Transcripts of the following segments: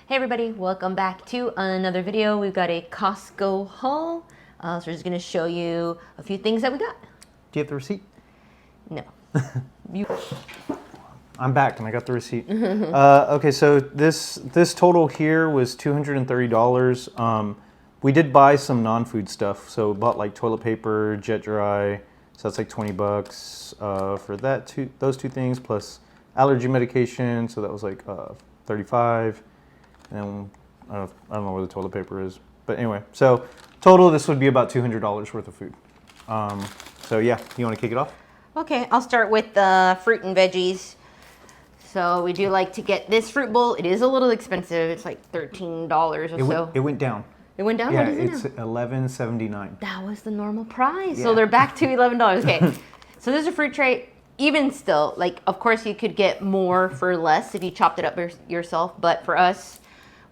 Hey everybody, welcome back to another video. We've got a Costco haul. So we're just gonna show you a few things that we got. Do you have the receipt? No. I'm back and I got the receipt. Okay, so this total here was $230. We did buy some non-food stuff. So we bought like toilet paper, Jet Dry. So that's like 20 bucks for those two things, plus allergy medication. So that was like 35. And I don't know where the toilet paper is. But anyway, so total this would be about $200 worth of food. So yeah, you want to kick it off? Okay, I'll start with the fruit and veggies. So we do like to get this fruit bowl. It is a little expensive. It's like $13 or so. It went down. It went down? Yeah, What is it it's now? $11.79. That was the normal price. Yeah. So they're back to $11. Okay, so there's a fruit tray. Even still, like, of course you could get more for less if you chopped it up yourself. But for us,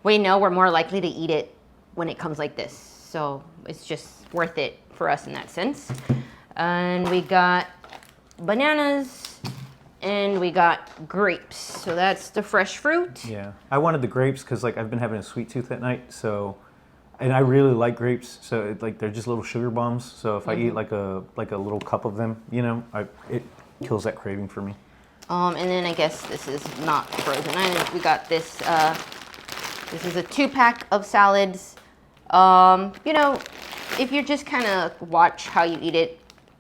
we know we're more likely to eat it when it comes like this. So it's just worth it for us in that sense. And we got bananas and we got grapes. So that's the fresh fruit. Yeah, I wanted the grapes because like I've been having a sweet tooth at night. So, and I really like grapes. So they're just little sugar bombs. So if I eat like a little cup of them, you know, it kills that craving for me. And then I guess this is not frozen items. We got this. This is a 2-pack of salads. You know, if you just kind of watch how you eat it,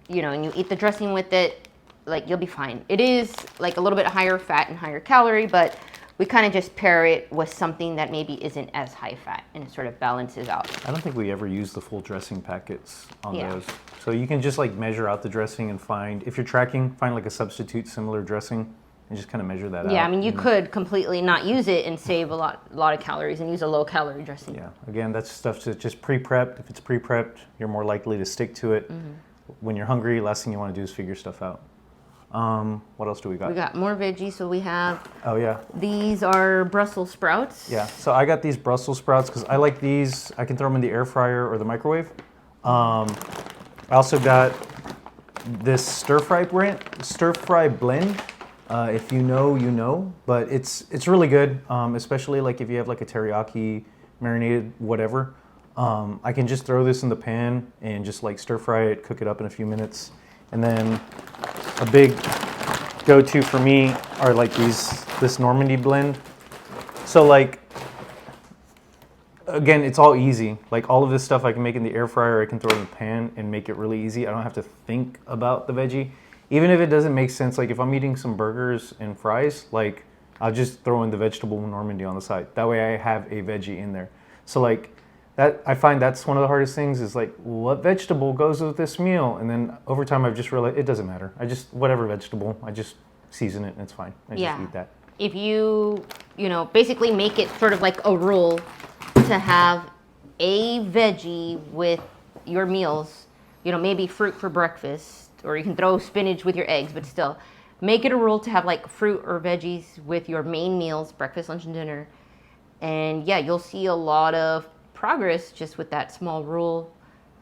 you know, and you eat the dressing with it, like you'll be fine. It is like a little bit higher fat and higher calorie, but we kind of just pair it with something that maybe isn't as high fat and it sort of balances out. I don't think we ever use the full dressing packets on Yeah. those. So you can just like measure out the dressing and find, if you're tracking, find like a substitute similar dressing and just kind of measure that out. Yeah, I mean, you could completely not use it and save a lot of calories and use a low-calorie dressing. Yeah, again, that's stuff to just pre-prepped. If it's pre-prepped, you're more likely to stick to it. When you're hungry, last thing you want to do is figure stuff out. What else do we got? We got more veggies, so we have, Oh yeah, these are Brussels sprouts. yeah. So I got these Brussels sprouts because I like these. I can throw them in the air fryer or the microwave. I also got this stir fry blend. If you know, you know. But it's really good, especially like if you have like a teriyaki marinated whatever. I can just throw this in the pan and just like stir fry it, cook it up in a few minutes. And then a big go-to for me are like this Normandy blend. So like, again, it's all easy. Like all of this stuff I can make in the air fryer, I can throw in the pan and make it really easy. I don't have to think about the veggie. Even if it doesn't make sense, like if I'm eating some burgers and fries, like I'll just throw in the vegetable Normandy on the side. That way I have a veggie in there. So like that, I find that's one of the hardest things is like, what vegetable goes with this meal? And then over time I've just realized it doesn't matter. Whatever vegetable, I just season it and it's fine. I just eat that. If you know, basically make it sort of like a rule to have a veggie with your meals, you know, maybe fruit for breakfast, or you can throw spinach with your eggs, but still make it a rule to have like fruit or veggies with your main meals, breakfast, lunch, and dinner. And yeah, you'll see a lot of progress just with that small rule.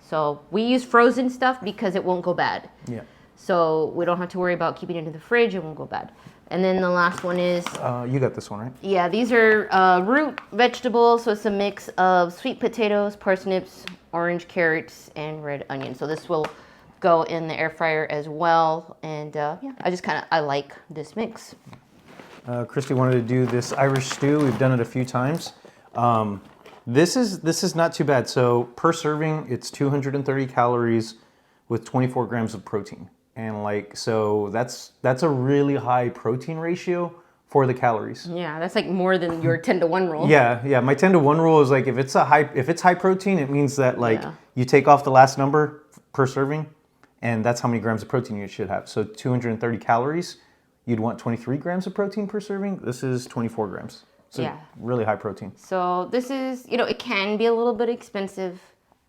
So we use frozen stuff because it won't go bad. Yeah. So we don't have to worry about keeping it in the fridge. It won't go bad. And then the last one is... You got this one, right? Yeah, these are root vegetables. So it's a mix of sweet potatoes, parsnips, orange carrots, and red onion. So this will go in the air fryer as well. And yeah, I like this mix. Christy wanted to do this Irish stew. We've done it a few times. This is not too bad. So per serving, it's 230 calories with 24 grams of protein. And like, so that's a really high protein ratio for the calories. Yeah, that's like more than your 10-to-1 rule. Yeah. My 10-to-1 rule is like, if it's high protein, it means that like you take off the last number per serving and that's how many grams of protein you should have. So 230 calories, you'd want 23 grams of protein per serving. This is 24 grams. So really high protein. So this is, you know, it can be a little bit expensive,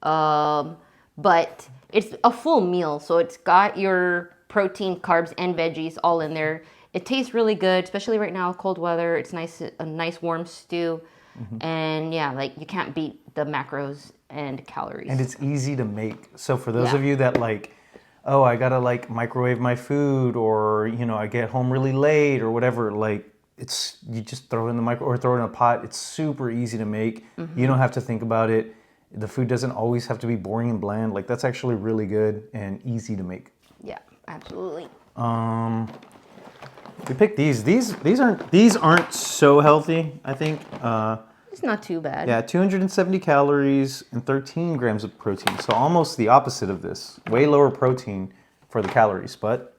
but it's a full meal. So it's got your protein, carbs, and veggies all in there. It tastes really good, especially right now, cold weather. It's nice, a nice warm stew. And yeah, like you can't beat the macros and calories. And it's easy to make. So for those of you that like, oh, I gotta like microwave my food, or, you know, I get home really late or whatever, like you just throw it in the micro or throw it in a pot. It's super easy to make. You don't have to think about it. The food doesn't always have to be boring and bland. Like that's actually really good and easy to make. Yeah, absolutely. We picked these. These aren't so healthy, I think. It's not too bad. Yeah, 270 calories and 13 grams of protein. So almost the opposite of this. Way lower protein for the calories, but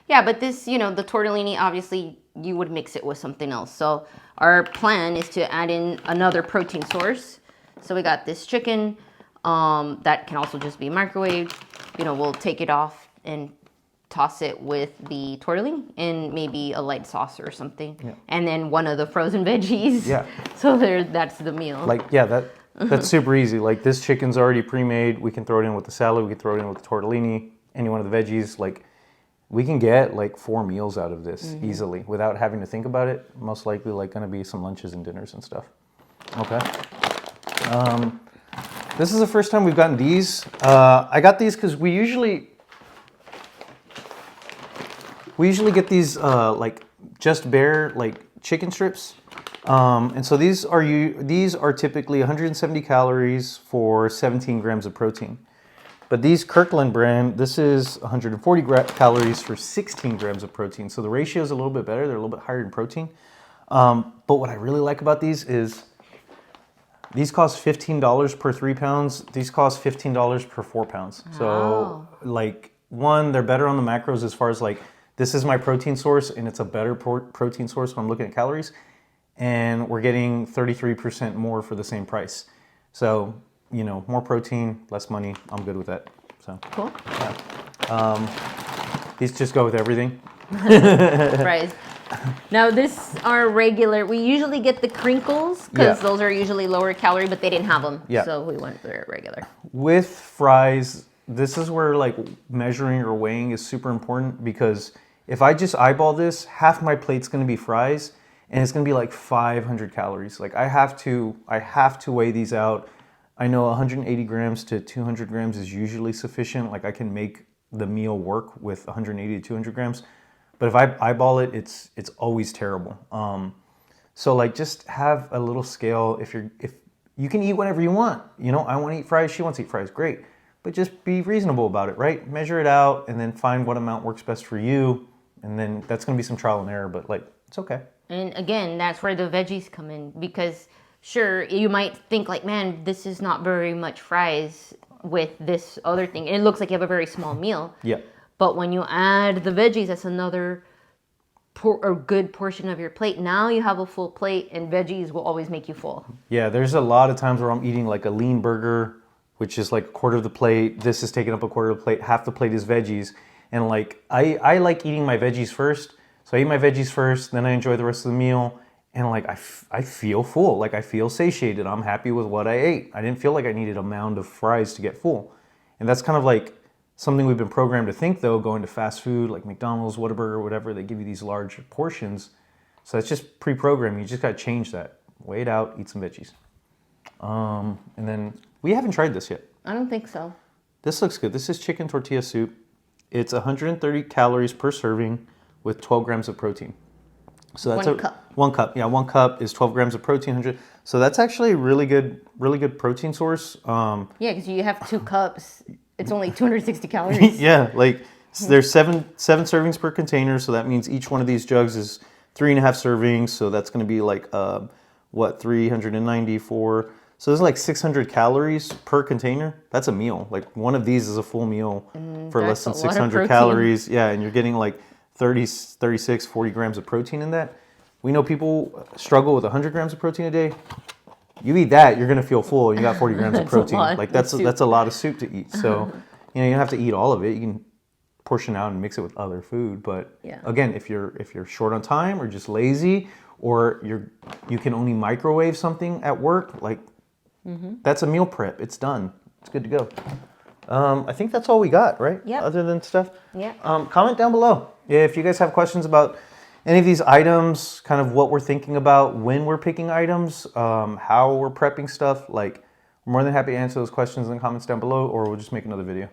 Yeah, but this, the tortellini, obviously you would mix it with something else. So our plan is to add in another protein source. So we got this chicken that can also just be microwaved. We'll take it off and toss it with the tortellini and maybe a light sauce or something. Yeah. And then one of the frozen veggies. Yeah. So that's the meal. like, yeah, that's super easy. Like this chicken's already pre-made. We can throw it in with the salad. We can throw it in with the tortellini, any one of the veggies. Like we can get like 4 meals out of this easily without having to think about it. Most likely like gonna be some lunches and dinners and stuff. Okay. This is the first time we've gotten these. I got these because we usually get these like just bare like chicken strips, and so these are typically 170 calories for 17 grams of protein. But these Kirkland brand, this is 140 calories for 16 grams of protein. So the ratio is a little bit better. They're a little bit higher in protein. But what I really like about these is these cost $15 per 3 pounds. These cost $15 per 4 pounds. Wow. So like they're better on the macros as far as like, this is my protein source and it's a better protein source when I'm looking at calories. And we're getting 33% more for the same price. So, more protein, less money. I'm good with that. So Cool. yeah. These just go with everything. Fries. Now this are regular. We usually get the crinkles because those are usually lower calorie, but they didn't have them. Yeah. So we went for regular. With fries, this is where like measuring or weighing is super important, because if I just eyeball this, half my plate's going to be fries and it's going to be like 500 calories. Like I have to weigh these out. I know 180 grams to 200 grams is usually sufficient. Like I can make the meal work with 180 to 200 grams. But if I eyeball it, it's always terrible. So like just have a little scale. If you can eat whatever you want, I want to eat fries, she wants to eat fries, great. But just be reasonable about it, right? Measure it out and then find what amount works best for you. And then that's going to be some trial and error, but like, it's okay. And again, that's where the veggies come in, because sure, you might think like, man, this is not very much fries with this other thing. It looks like you have a very small meal. Yeah. But when you add the veggies, that's another good portion of your plate. Now you have a full plate, and veggies will always make you full. Yeah, there's a lot of times where I'm eating like a lean burger, which is like a quarter of the plate. This is taking up a quarter of the plate. Half the plate is veggies. And like, I like eating my veggies first. So I eat my veggies first, then I enjoy the rest of the meal. And like, I feel full. Like I feel satiated. I'm happy with what I ate. I didn't feel like I needed a mound of fries to get full. And that's kind of like something we've been programmed to think, though, going to fast food like McDonald's, Whataburger, whatever, they give you these large portions. So it's just pre-programmed. You just got to change that. Weigh it out, eat some veggies. And then we haven't tried this yet. I don't think so. This looks good. This is chicken tortilla soup. It's 130 calories per serving with 12 grams of protein. So that's 1 cup. 1 cup. Yeah, 1 cup is 12 grams of protein. 100. So that's actually a really good protein source. Yeah, because you have 2 cups. It's only 260 calories. Yeah, like there's seven servings per container. So that means each one of these jugs is 3.5 servings. So that's going to be like 394. So there's like 600 calories per container. That's a meal. Like one of these is a full meal for less than 600 calories. Yeah, and you're getting like 30, 36, 40 grams of protein in that. We know people struggle with 100 grams of protein a day. You eat that, you're gonna feel full. And you got 40 grams of protein. Like that's a lot of soup to eat. So you don't have to eat all of it. You can portion out and mix it with other food. But again, if you're short on time or just lazy, or you can only microwave something at work, like that's a meal prep. It's done. It's good to go. I think that's all we got, right? Yeah. Other than stuff. Yeah. Comment down below if you guys have questions about any of these items, kind of what we're thinking about when we're picking items, how we're prepping stuff. Like, we're more than happy to answer those questions in the comments down below, or we'll just make another video.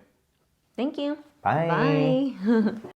Thank you. Bye. Bye.